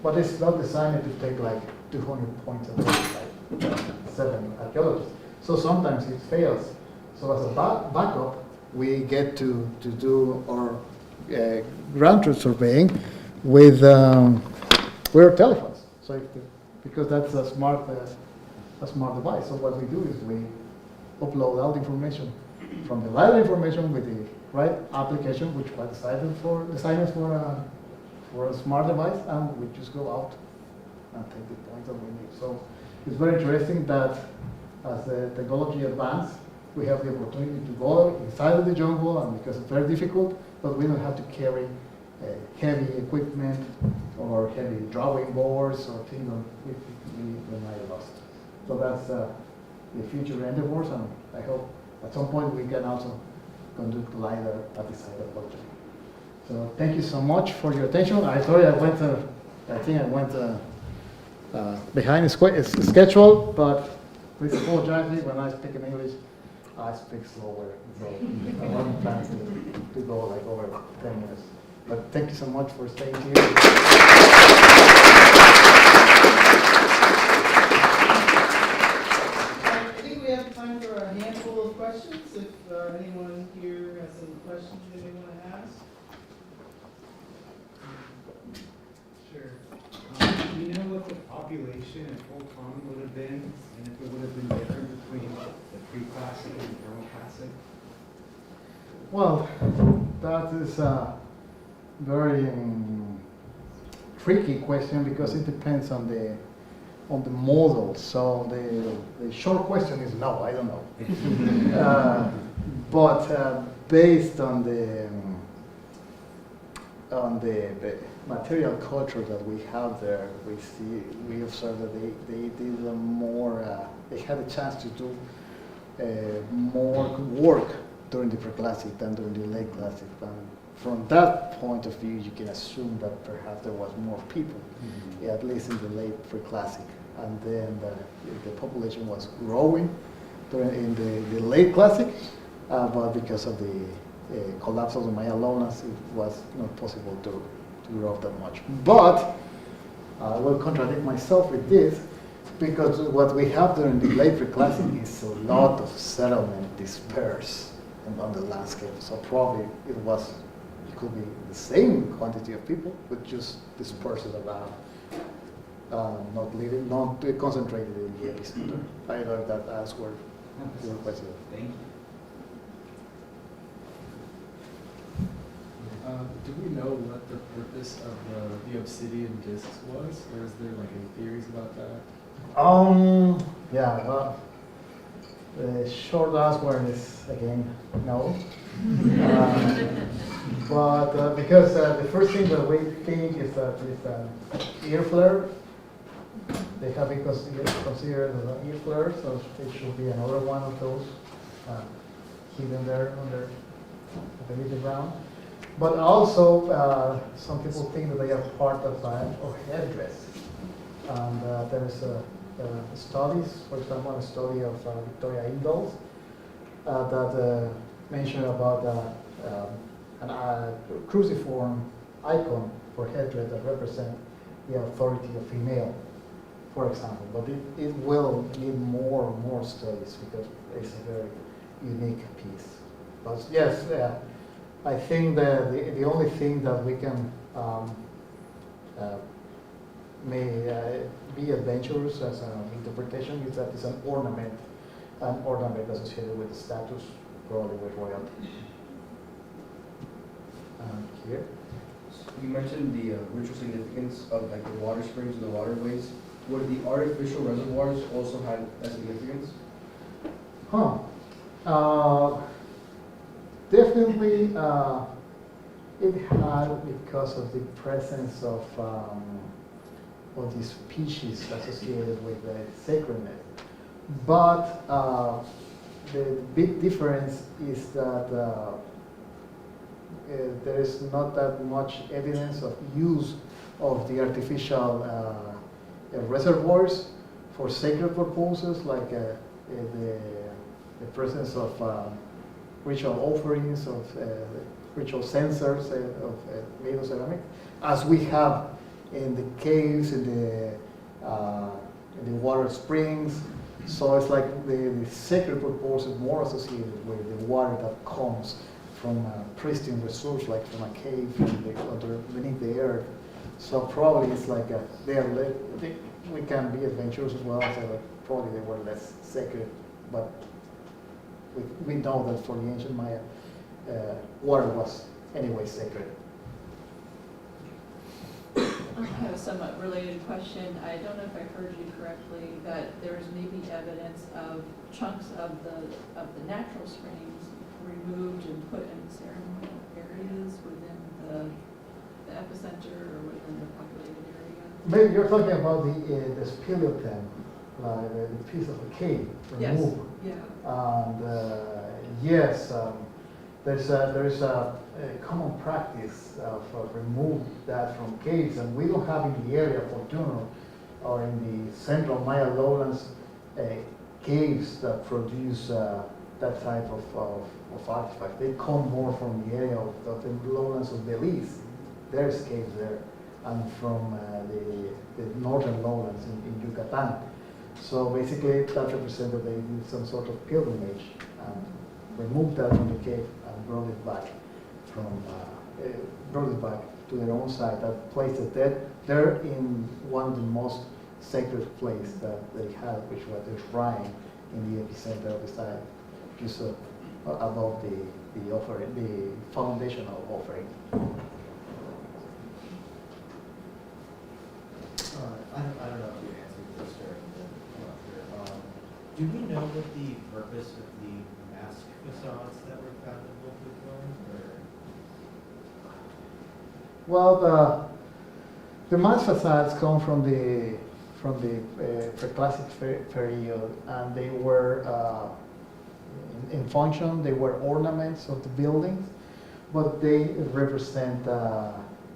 but it's not designed to take like 200 points identified by 7 archaeologists. So sometimes it fails. So as a backup, we get to do our ground truth surveying with telephones. So because that's a smart device. So what we do is we upload all the information from the right information with the right application, which was designed for a smart device, and we just go out and take the points that we need. So it's very interesting that as the technology advances, we have the opportunity to go inside of the jungle, and because it's very difficult, but we don't have to carry heavy equipment or heavy drawing boards or things that we might have lost. So that's the future endeavors, and I hope at some point we can also conduct LiDAR at the site of Holtun. So thank you so much for your attention. I think I went behind schedule, but please apologize me when I speak in English. I speak slower, so I wasn't planning to go like over 10 minutes. But thank you so much for staying here. I think we have time for a handful of questions. If anyone here has some questions they may want to ask. Sure. Do you know what the population of Holtun would have been, and if it would have been different between the pre-classic and thermoclassic? Well, that is a very tricky question because it depends on the model. So the short question is no, I don't know. But based on the material culture that we have there, we observe that they did more. They had a chance to do more work during the pre-classic than during the late classic. And from that point of view, you can assume that perhaps there was more people, at least in the late pre-classic. And then the population was growing in the late classic, but because of the collapse of the Maya lowlands, it was not possible to grow that much. But I will contradict myself with this, because what we have during the late pre-classic is a lot of settlement dispersed on the landscape. So probably it could be the same quantity of people, but just dispersed around, not concentrated in the epicenter. I don't know if that answers your question. Thank you. Do we know what the purpose of the obsidian discs was, or is there like any theories about that? Yeah, well, the short answer is again no. But because the first thing that we think is that it's an ear flare. They have been considered as an ear flare, so it should be another one of those hidden there beneath the ground. But also, some people think that they are part of a headdress. And there's studies, for example, a study of Victoria Ingalls that mentioned about a cruciform icon for headdress that represent the authority of female, for example. But it will need more studies because it's a very unique piece. But yes, I think that the only thing that we can may be adventurous as an interpretation is that it's an ornament associated with the status, probably with royalty. Here. You mentioned the ritual significance of like the water springs and the waterways. Would the artificial reservoirs also have that significance? Definitely, it had because of the presence of the species associated with the sacredness. But the big difference is that there is not that much evidence of use of the artificial reservoirs for sacred purposes, like the presence of ritual offerings, of ritual censers of made of ceramic, as we have in the caves in the the water springs. So it's like the sacred purpose is more associated with the water that comes from a pristine resource, like from a cave beneath the earth. So probably it's like we can be adventurous as well, so like probably they were less sacred, but we know that for the ancient Maya, water was anyway sacred. I have a somewhat related question. I don't know if I heard you correctly, that there's maybe evidence of chunks of the natural springs removed and put in ceremonial areas within the epicenter or within the populated area. Maybe you're talking about the speleothem, like the piece of a cave removed. Yes. And yes, there's a common practice of remove that from caves, and we don't have in the area of Holtun or in the central Maya lowlands caves that produce that type of artifact. They come more from the area of the lowlands of Belize. There's caves there, and from the northern lowlands in Yucatan. So basically, that represented they did some sort of pilgrimage and removed that from the cave and brought it back to their own site. That place is dead. They're in one of the most sacred places that they had, which was the shrine in the epicenter of the site, just above the offering, the foundational offering. I don't know if you answered this during the come up here. Do we know what the purpose of the mask facades that were found in Holtun were? Well, the mass facades come from the preclassic period, and they were in function. They were ornaments of the buildings, but they represent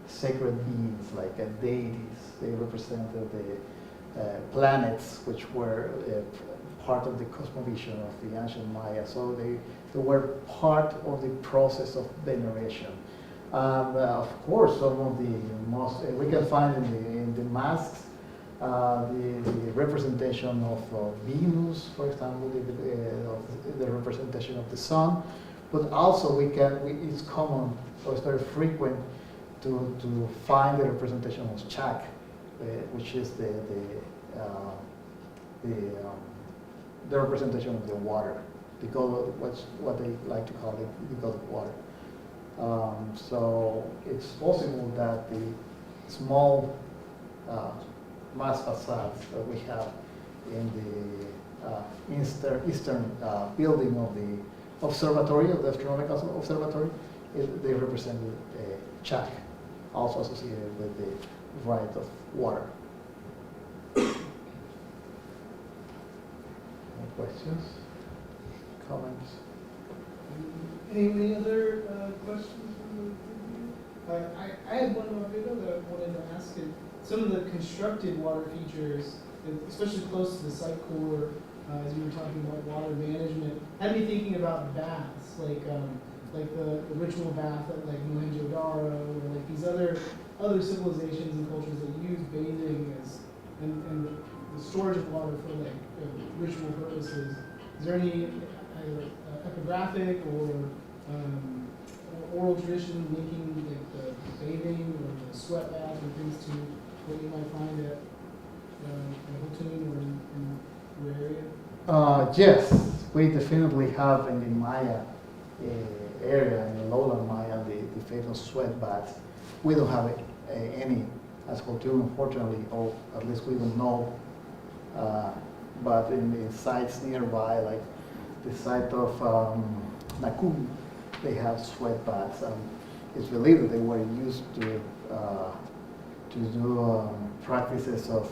sacred beings, like deities. They represented the planets, which were part of the cosmovision of the ancient Maya. So they were part of the process of veneration. Of course, some of the most we can find in the masks the representation of Venus, for example, the representation of the sun, but also it's common, or it's very frequent to find the representation of Chak, which is the representation of the water, the god, what they like to call it, the god of water. So it's possible that the small mass facades that we have in the eastern building of the observatory, of the astronomical observatory, they represented Chak, also associated with the right of water. Any questions? Comments? Any other questions from the I had one more video that I wanted to ask. Some of the constructed water features, especially close to the site core, as you were talking about water management, had me thinking about baths, like the ritual bath at like Mohenjo-Daro, or like these other civilizations and cultures that use bathing as and the storage of water for like ritual purposes. Is there any epigraphic or oral tradition linking like the bathing or the sweat bath and things to what you might find at Holtun or in your area? Yes, we definitely have in the Maya area, in the lowland Maya, the famous sweat baths. We don't have any as Holtun, unfortunately, or at least we don't know. But in the sites nearby, like the site of Nakum, they have sweat baths. It's believed that they were used to do practices of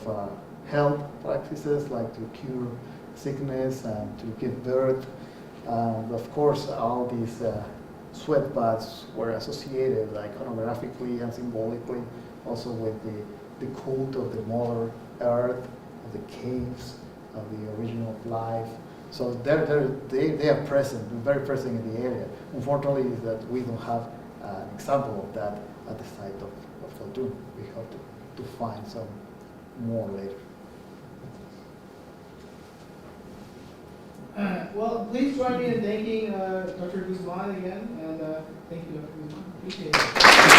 health practices, like to cure sickness and to give birth. Of course, all these sweat baths were associated, like iconographically and symbolically, also with the cult of the Mother Earth, of the caves, of the origin of life. So they are present, very present in the area. Unfortunately, is that we don't have an example of that at the site of Holtun. We have to find some more later. Well, please join me in thanking Dr. Guzman again, and thank you, Dr. Guzman. Appreciate it.